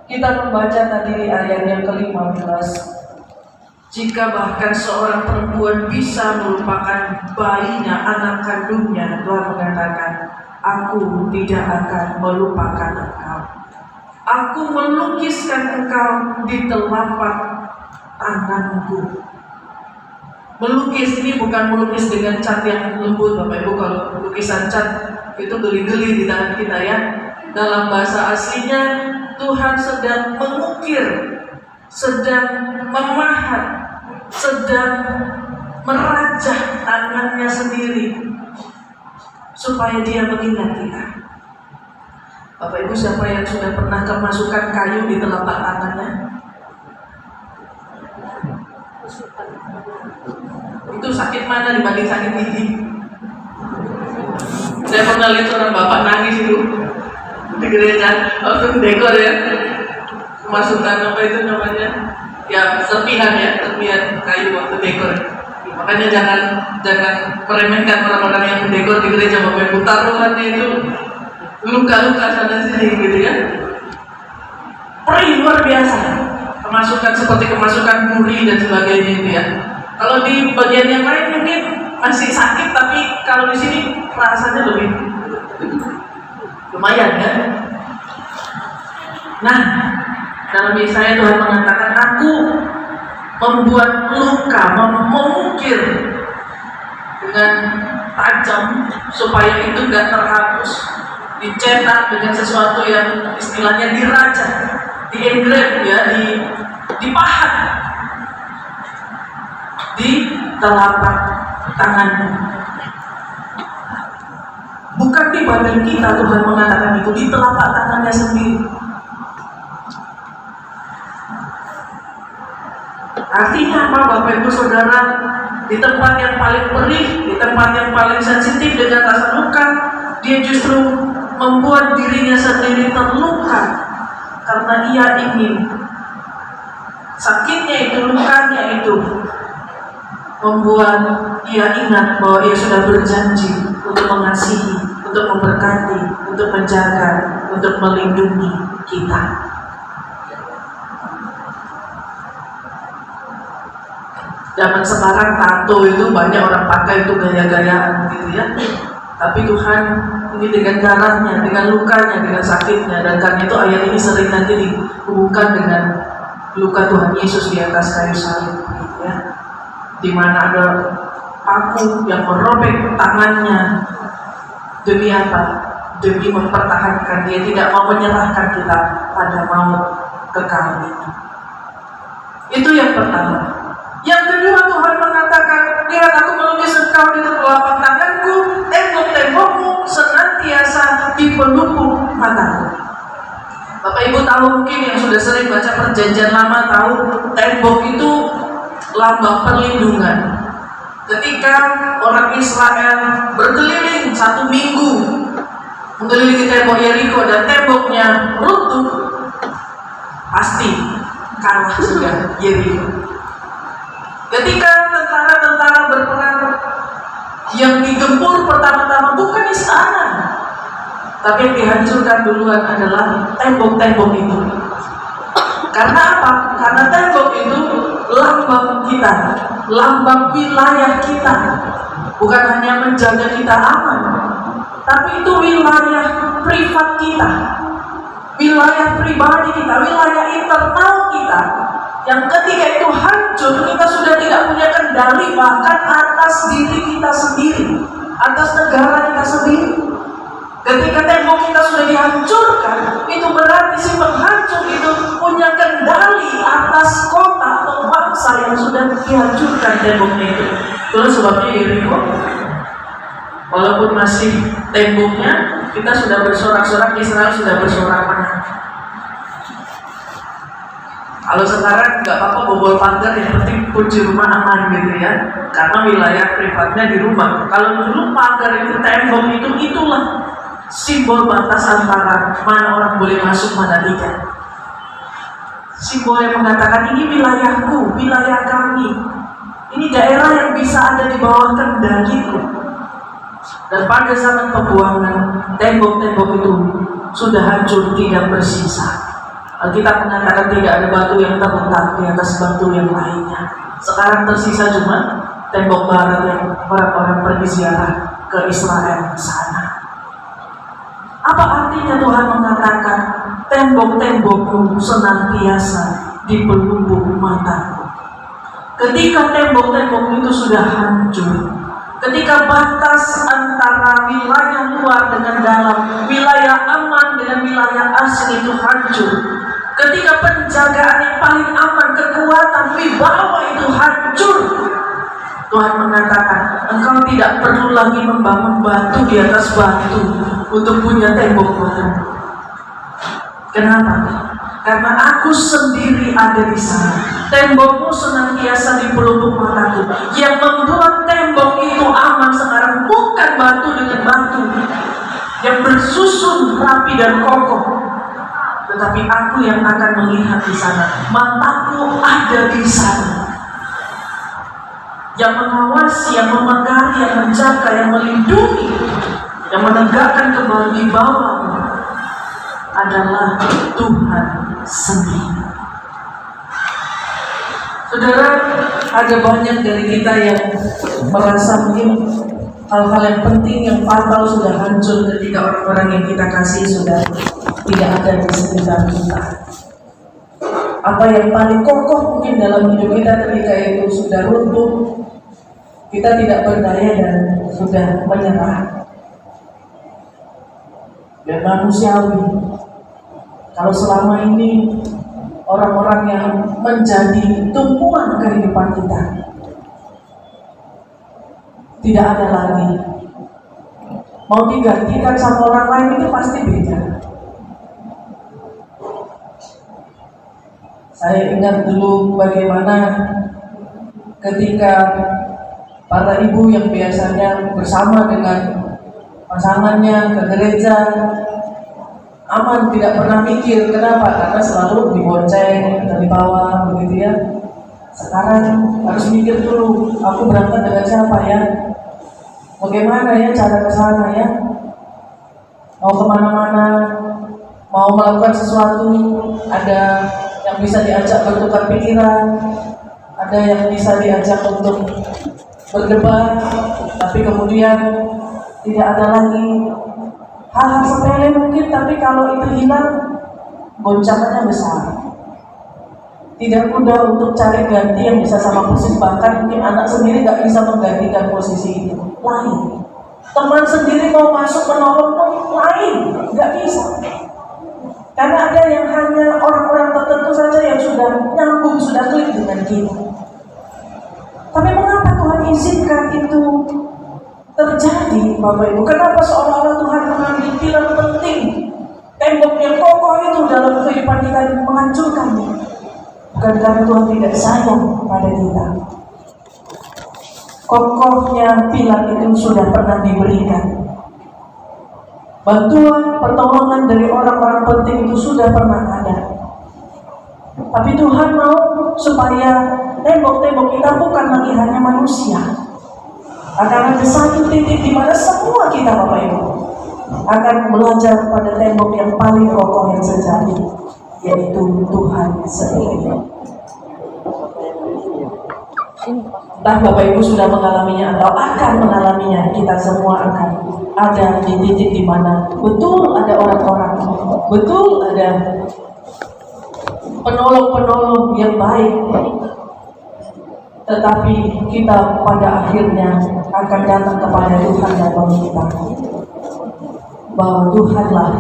Kita membaca tadi di ayat yang ke-15, jika bahkan seorang perempuan bisa melupakan bayinya, anak kandungnya, Tuhan mengatakan, aku tidak akan melupakan engkau. Aku melukiskan engkau di telapak tanganku. Melukis ini bukan melukis dengan cat yang lembut, Bapak Ibu. Kalau lukisan cat itu geli-geli di tangan kita ya. Dalam bahasa aslinya, Tuhan sedang mengukir, sedang memahat, sedang merajah tangannya sendiri supaya dia mengingat kita. Bapak Ibu, siapa yang sudah pernah kemasukan kayu di telapak tangannya? Itu sakit mana dibanding sakit gigi? Saya pernah lihat seorang bapak nangis itu di gereja waktu dekor ya, kemasukan apa itu namanya? Ya serpihan kayu waktu dekor. Makanya jangan meremehkan orang-orang yang mendekor di gereja, Bapak Ibu. Taruhannya itu luka-luka sana sini gitu ya. Perih luar biasa. Kemasukan seperti kemasukan duri dan sebagainya itu ya. Kalau di bagian yang lain mungkin masih sakit, tapi kalau di sini rasanya lebih lumayan ya. Nah, dalam Yesaya Tuhan mengatakan, aku membuat luka, mengukir dengan tajam supaya itu gak terhapus, dicetak dengan sesuatu yang istilahnya dirajah, di-engrave ya, dipahat di telapak tanganmu. Bukan di badan kita, Tuhan mengatakan itu, di telapak tangannya sendiri. Artinya apa, Bapak Ibu Saudara? Di tempat yang paling perih, di tempat yang paling sensitif dengan rasa luka, dia justru membuat dirinya sendiri terluka karena ia ingin sakitnya itu, lukanya itu membuat ia ingat bahwa ia sudah berjanji untuk mengasihi, untuk memberkati, untuk menjaga, untuk melindungi kita. Zaman sekarang tato itu banyak orang pakai itu gaya-gayaan gitu ya. Tapi Tuhan ini dengan darahnya, dengan lukanya, dengan sakitnya, dan karena itu ayat ini sering nanti dihubungkan dengan luka Tuhan Yesus di atas kayu salib gitu ya. Di mana ada paku yang merobek tangannya. Demi apa? Demi mempertahankan dia, tidak mau menyerahkan kita pada maut kekal itu. Itu yang pertama. Yang kedua, Tuhan mengatakan, lihat aku melukis engkau di telapak tanganku, tembok-tembokmu senantiasa di pelupuk mataku. Bapak Ibu tahu, mungkin yang sudah sering baca Perjanjian Lama tahu, tembok itu lambang perlindungan. Ketika orang Israel berkeliling 1 minggu mengelilingi tembok Yeriko dan temboknya runtuh, pasti kalah sudah Yeriko. Ketika tentara-tentara berperang, yang digempur pertama-tama bukan istana, tapi yang dihancurkan duluan adalah tembok-tembok itu. Karena apa? Karena tembok itu lambang kita, lambang wilayah kita. Bukan hanya menjaga kita aman, tapi itu wilayah privat kita, wilayah pribadi kita, wilayah internal kita. Yang ketika itu hancur, kita sudah tidak punya kendali bahkan atas diri kita sendiri, atas negara kita sendiri. Ketika tembok kita sudah dihancurkan, itu berarti si penghancur itu punya kendali atas kota atau bangsa yang sudah dihancurkan temboknya itu. Itulah sebabnya Yeriko, walaupun masih temboknya, kita sudah bersorak-sorak, Israel sudah bersorak menang. Kalau sekarang nggak apa-apa bobol pagar, yang penting kunci rumah aman gitu ya, karena wilayah privatnya di rumah. Kalau dulu pagar itu, tembok itu, itulah simbol batas antara mana orang boleh masuk, mana tidak. Simbol yang mengatakan ini wilayahku, wilayah kami, ini daerah yang bisa ada di bawah kendaliku. Dan pada zaman pembuangan, tembok-tembok itu sudah hancur, tidak bersisa. Alkitab mengatakan tidak ada batu yang terletak di atas batu yang lainnya. Sekarang tersisa cuma tembok barat yang orang-orang pergi ziarah ke Israel sana. Apa artinya Tuhan mengatakan tembok-tembokku senantiasa di pelupuk mataku? Ketika tembok-tembok itu sudah hancur, ketika batas antara wilayah luar dengan dalam, wilayah aman dengan wilayah asing itu hancur, ketika penjagaan yang paling aman, kekuatan, wibawa itu hancur, Tuhan mengatakan, engkau tidak perlu lagi membangun batu di atas batu untuk punya tembok baru. Kenapa? Karena aku sendiri ada di sana. Tembokmu senantiasa di pelupuk mataku. Yang membuat tembok itu aman sekarang bukan batu dengan batu yang bersusun rapi dan kokoh, tetapi aku yang akan melihat di sana. Mataku ada di sana, yang mengawasi, yang memagari, yang menjaga, yang melindungi, yang menegakkan kembali di bawah adalah Tuhan sendiri. Saudara, ada banyak dari kita yang merasa mungkin hal-hal yang penting, yang fatal sudah hancur ketika orang-orang yang kita kasih sudah tidak ada di sekitar kita. Apa yang paling kokoh mungkin dalam hidup kita ketika itu sudah runtuh, kita tidak berdaya dan sudah menyerah. Dan manusiawi, kalau selama ini orang-orang yang menjadi tumpuan kehidupan kita tidak ada lagi, mau digantikan sama orang lain itu pasti beda. Saya ingat dulu bagaimana ketika para ibu yang biasanya bersama dengan pasangannya ke gereja, aman, tidak pernah mikir. Kenapa? Karena selalu dibonceng dari bawah begitu ya. Sekarang harus mikir dulu, aku berangkat dengan siapa ya, bagaimana ya cara ke sana ya, mau kemana-mana, mau melakukan sesuatu, ada yang bisa diajak bertukar pikiran, ada yang bisa diajak untuk berdebat, tapi kemudian tidak ada lagi. Hal-hal sepele mungkin, tapi kalau itu hilang, goncangannya besar. Tidak mudah untuk cari ganti yang bisa sama persis, bahkan mungkin anak sendiri gak bisa menggantikan posisi itu. Lain. Teman sendiri mau masuk menolong pun lain, gak bisa. Karena ada yang hanya orang-orang tertentu saja yang sudah nyambung, sudah klik dengan kita. Tapi mengapa Tuhan izinkan itu terjadi, Bapak Ibu? Kenapa seolah-olah Tuhan mengambil pilar penting, tembok yang kokoh itu dalam kehidupan kita, menghancurkannya? Bukan karena Tuhan tidak sayang pada kita. Kokohnya pilar itu sudah pernah diberikan. Bantuan, pertolongan dari orang-orang penting itu sudah pernah ada. Tapi Tuhan mau supaya tembok-tembok kita bukan lagi hanya manusia. Akan ada satu titik di mana semua kita, Bapak Ibu, akan belajar pada tembok yang paling kokoh yang sejati, yaitu Tuhan sendiri. Entah Bapak Ibu sudah mengalaminya atau akan mengalaminya, kita semua akan ada di titik di mana betul ada orang-orang, betul ada penolong-penolong yang baik, tetapi kita pada akhirnya akan datang kepada Tuhan dan meminta bahwa Tuhanlah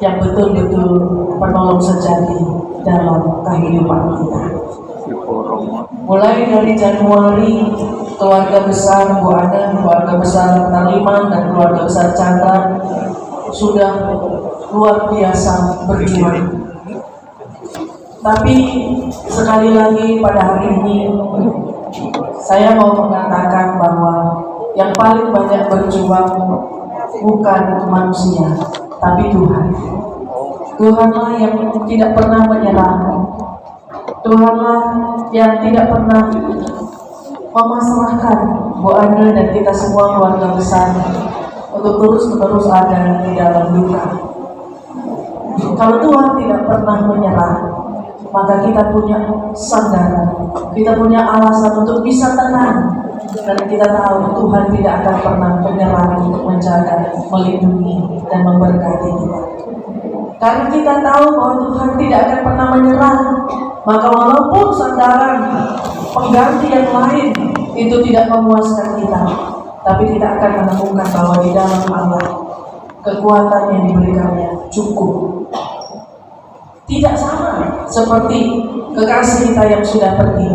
yang betul-betul penolong sejati dalam kehidupan kita. Mulai dari Januari, keluarga besar Bu Ana, keluarga besar Naliman, dan keluarga besar Chandra sudah luar biasa berjuang. Tapi sekali lagi pada hari ini saya mau mengatakan bahwa yang paling banyak berjuang bukan manusia, tapi Tuhan. Tuhanlah yang tidak pernah menyerah. Tuhanlah yang tidak pernah memasrahkan Bu Ana dan kita semua keluarga besar untuk terus-menerus ada di dalam duka. Kalau Tuhan tidak pernah menyerah, maka kita punya sandaran, kita punya alasan untuk bisa tenang. Dan kita tahu Tuhan tidak akan pernah menyerah untuk menjaga, melindungi, dan memberkati kita. Karena kita tahu bahwa Tuhan tidak akan pernah menyerah, maka walaupun sandaran pengganti yang lain itu tidak memuaskan kita, tapi kita akan menemukan bahwa di dalam Allah kekuatan yang diberikannya cukup. Tidak sama seperti kekasih kita yang sudah pergi,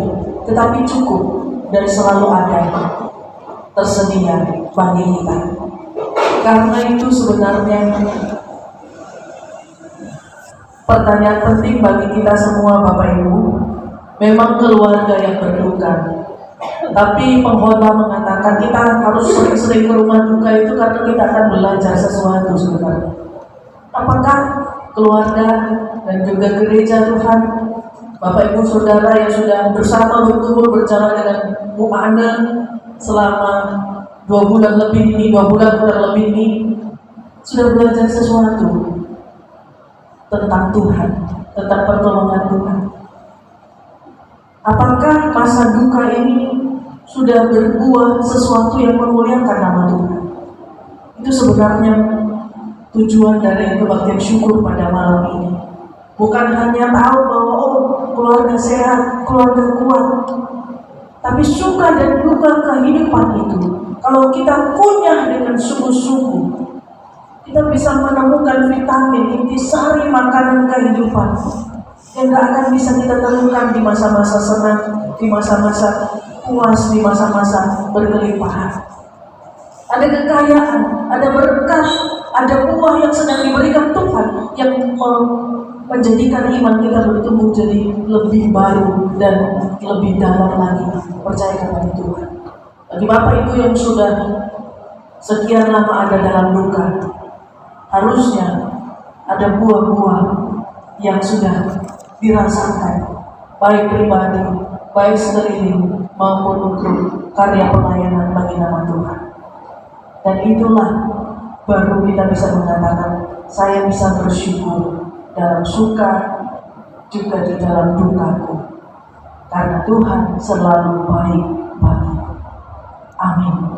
tetapi cukup dan selalu ada tersedia bagi kita. Karena itu sebenarnya pertanyaan penting bagi kita semua Bapak Ibu, memang keluarga yang berduka. Tapi pengkhotbah mengatakan kita harus sering-sering ke rumah duka itu karena kita akan belajar sesuatu sebenarnya. Apakah keluarga dan juga gereja Tuhan, Bapak Ibu Saudara yang sudah bersama berkumpul berjalan dengan Bu Ana selama 2 bulan lebih ini, 2 bulan kurang lebih ini, sudah belajar sesuatu tentang Tuhan, tentang pertolongan Tuhan? Apakah masa duka ini sudah berbuah sesuatu yang memuliakan nama Tuhan? Itu sebenarnya tujuan dari kebaktian syukur pada malam ini. Bukan hanya tahu bahwa keluarga sehat, keluarga kuat, tapi suka dan duka kehidupan itu, kalau kita kunyah dengan sungguh-sungguh, kita bisa menemukan vitamin, intisari makanan kehidupan yang gak akan bisa kita temukan di masa-masa senang, di masa-masa puas, di masa-masa berkelimpahan. Ada kekayaan, ada berkat, ada buah yang sedang diberikan Tuhan yang menjadikan iman kita bertumbuh jadi lebih baru dan lebih dalam lagi percaya kepada Tuhan. Bagi Bapak Ibu yang sudah sekian lama ada dalam duka, harusnya ada buah-buah yang sudah dirasakan, baik pribadi, baik sekeliling, maupun untuk karya pelayanan bagi nama Tuhan. Dan itulah baru kita bisa mengatakan, saya bisa bersyukur dalam suka juga di dalam dukaku, karena Tuhan selalu baik bagiku. Amin.